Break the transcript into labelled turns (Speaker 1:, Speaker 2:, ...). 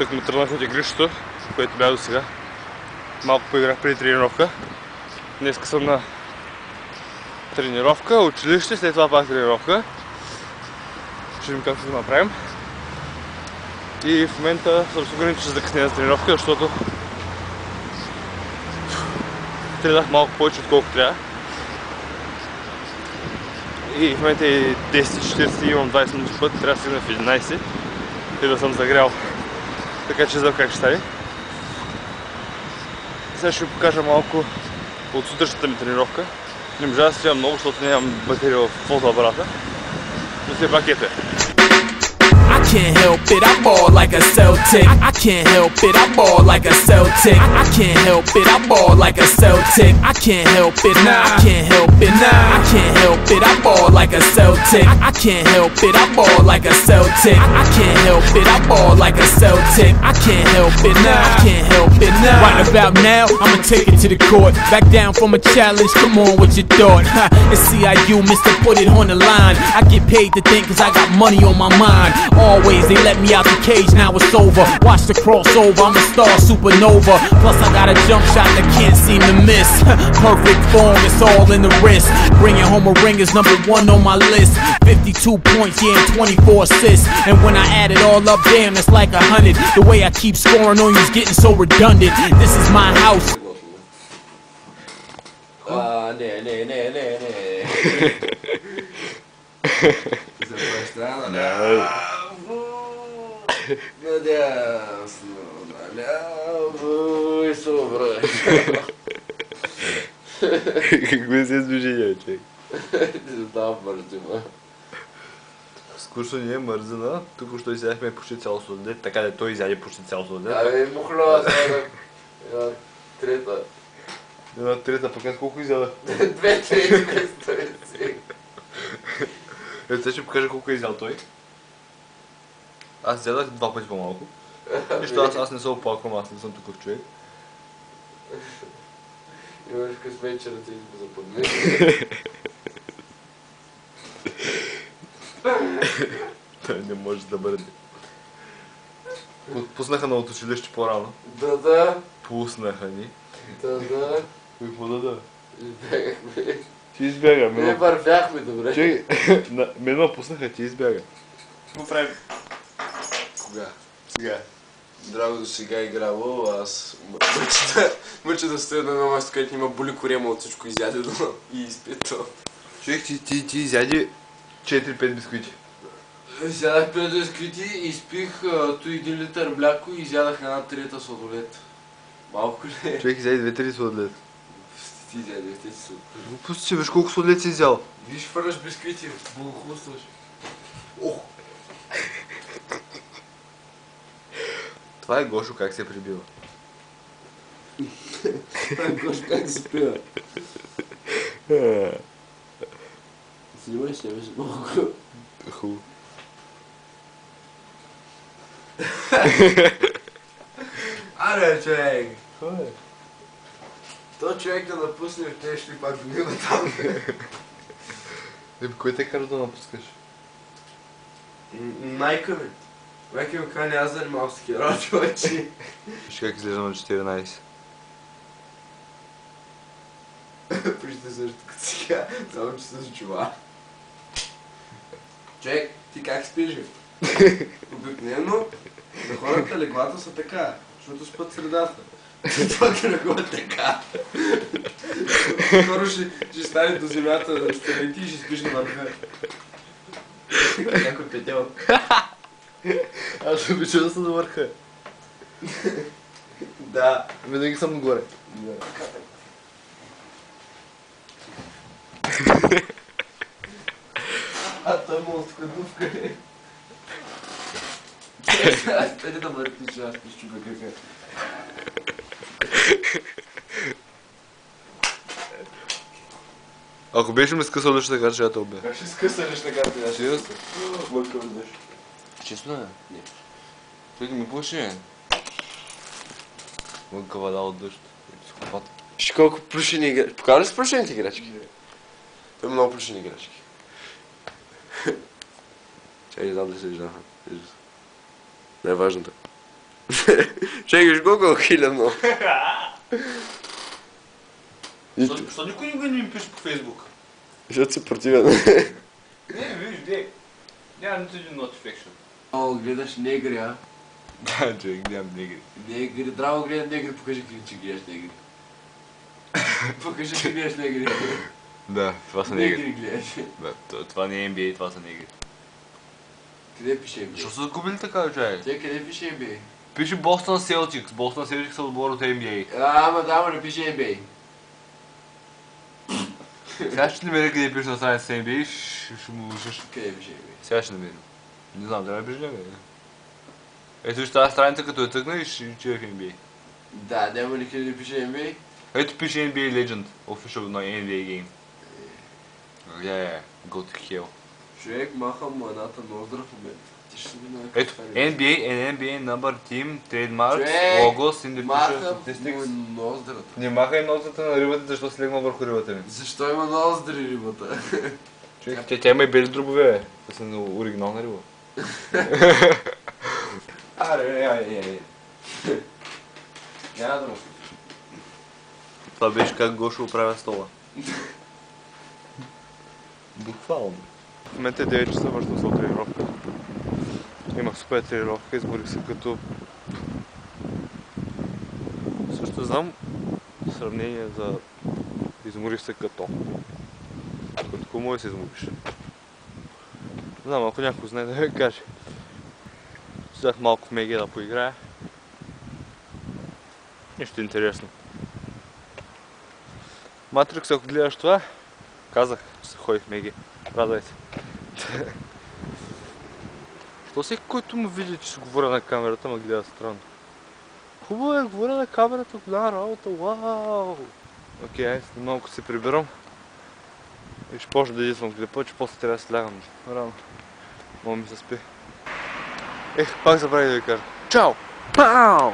Speaker 1: Тък му тръгнах от игрището, което бях до сега. Малко поиграх преди тренировка. Днеска съм на тренировка, училище, след това пак тренировка. Ще видим как ще го направим. И в момента съм сигурен, че ще закъсня за тренировка, защото тренах малко повече отколкото трябва. И в момента е 10:40 и имам 20 минути път, трябва да стигна в 11 и да съм загрял. Така че знам как ще стане. Сега ще ви покажа малко от сутрешната ми тренировка. Не можа да снимам много, защото нямам батерия в фотоапарата. Но все пак ето е.
Speaker 2: I can't help it, I ball like a Celtic. I can't help it, I ball like a Celtic. I can't help it, I ball like a Celtic. I can't help it, nah, I can't help it, nah, I can't help it, I ball like a Celtic. I can't help it, I ball like a Celtic. I can't help it, I ball like a Celtic. I can't help it, nah, I can't help it, nah. Right about now, I'ma take it to the court. Back down from a challenge, come on, what you thought? It's CIU, Mr. Put it on the line. I get paid to think cause I got money on my mind. Always they let me out the cage, now it's over. Watch the crossover, I'm a star supernova. Plus I got a jump shot that can't seem to miss. Perfect form, it's all in the wrist. Bringing home a ring is #1 on my list. 52 points, yeah, and 24 assists. And when I add it all up, damn, it's like 100. The way I keep scoring on you is getting so redundant. This is my house.
Speaker 3: Наляво и съобража.
Speaker 1: Какви се движения, човек?
Speaker 3: Не знам, мързина.
Speaker 1: Скучно ни е мързина. Тук още изядахме почти цяло сладолед, така да той изяде почти цяло сладолед.
Speaker 3: Абе, мухлява сега. Една трета.
Speaker 1: Една трета, пък аз колко изядах?
Speaker 3: 2 трети, стои.
Speaker 1: Ето сега ще покажа колко е изял той. Аз изядах 2 пъти по-малко. Нищо, аз не се оплаквам, аз не съм такъв човек.
Speaker 3: Имаш късмет, че ръце го западне.
Speaker 1: Той не може да бъде. Пуснаха на от училище по-рано.
Speaker 3: Да.
Speaker 1: Пуснаха ни.
Speaker 3: Да.
Speaker 1: Какво да?
Speaker 3: Избягахме.
Speaker 1: Ти избяга, Мено.
Speaker 3: Не вървяхме, добре.
Speaker 1: Чай, Мено пуснаха, ти избяга. Какво правим?
Speaker 3: Кога?
Speaker 1: Сега.
Speaker 3: Драго до сега играло, аз мъча да стоя на едно място, където има боли корема от всичко изядено и изпито.
Speaker 1: Човек, ти изяди 4-5 бисквити.
Speaker 3: Изядах 5 бисквити, изпих той 1 литър мляко и изядах една трета сладолед. Малко ли е?
Speaker 1: Човек изяди 2-3 сладолед.
Speaker 3: Ти изядеш, те си сладолед.
Speaker 1: Глупости, че виж колко сладолед си изял.
Speaker 3: Виж, фърляш бисквити, благохлустваш. Ох!
Speaker 1: Това е Гошо как се прибива.
Speaker 3: Това е Гошо как се пива. Снимай се, беше малко.
Speaker 1: Хубаво.
Speaker 3: Аре, човек! Кой е? То човек да напусне в нещо и пак да мина там.
Speaker 1: Кой те кара да напускаш?
Speaker 3: Майка ми. Майка ми кани аз занимавам с такива работи, човече.
Speaker 1: Виж как изглежда на 14.
Speaker 3: Почти също като сега, само че с чува. Човек, ти как спиш, бе? Обикновено на хората леглата са така, защото спът средата. Това кръгло е така. Скоро ще стане до земята, ще лети и ще спиш на върха. Някой петел.
Speaker 1: Аз обичам да съм на върха.
Speaker 3: Да.
Speaker 1: Винаги съм горе.
Speaker 3: А той му откъдувка е. Спери да въртиш, аз пищука кака.
Speaker 1: Ако беше ми скъсал лъчната карта, ще я те убия.
Speaker 3: Как ще скъса лична карта? Аз ще
Speaker 1: Сериозно?
Speaker 3: мъркам дъжд.
Speaker 1: Честно е? Не. Той ми плаши. Мънка вода от дъжд. Психопат.
Speaker 3: Виж колко плюшени играчки. Покажа ли си плюшените играчки? Това е много плюшени играчки. Чай, не знам да се вижда. Не е важното. Чекаш колко хилядно.
Speaker 1: Защо никой не ми пише по Фейсбук?
Speaker 3: Защото си противен.
Speaker 1: Не, виж, де. Няма нито един notification.
Speaker 3: О, гледаш негри, а?
Speaker 1: Да, човек, нямам негри.
Speaker 3: Негри, драго гледа негри, покажи клип, че гледаш негри. Покажи, че гледаш негри.
Speaker 1: Да, това са негри.
Speaker 3: Негри гледаш.
Speaker 1: Да, това не е NBA, това са негри.
Speaker 3: Къде пише NBA?
Speaker 1: Защо са загубили така, човек?
Speaker 3: Те къде пише NBA?
Speaker 1: Пише Boston Celtics. Boston Celtics са отбор от NBA.
Speaker 3: Ама не пише NBA.
Speaker 1: Сега ще намеря къде пише на страница NBA, ще му виждаш.
Speaker 3: Къде пише NBA?
Speaker 1: Сега ще намеря. Не знам, трябва да пише някъде. Ето виж тази страница, като я тъкна и ще чуя в NBA.
Speaker 3: Да, няма никъде не пише NBA.
Speaker 1: Ето пише NBA Legend, official на NBA game. Go to hell.
Speaker 3: Човек, махам му едната ноздра в момента. Ти ще ми на
Speaker 1: Ето, NBA and NBA number team, trademarks,
Speaker 3: Човек,
Speaker 1: logos, individual
Speaker 3: махам
Speaker 1: statistics.
Speaker 3: му ноздрата.
Speaker 1: Не махай ноздрата на рибата, защото си легнал върху рибата ми.
Speaker 3: Защо има ноздри рибата?
Speaker 1: Човек, тя има и бели дробове, бе. Това са оригинална риба. Аре. Няма да му. Това беше как Гошо оправя стола. Буквално. В момента е 9 часа, вършам се от тренировка. Имах супер тренировка, изморих се като... Също знам сравнение за... Изморих се като... Като кому се измориш? Не знам, ако някой знае да ми каже. Взех малко в Меги да поиграя. Нищо интересно. Матрикс, ако гледаш това, казах, че се ходи в Меги. Радвай се. Що всеки, който му види, че се говоря на камерата, ме гледа странно. Хубаво е, говоря на камерата, голяма работа, вау! Окей, айде, малко се прибирам. И ще почна да едитвам клипа, че после трябва да се лягам рано. Мога ми се спи. Пак забравих да ви кажа. Чао! Пау!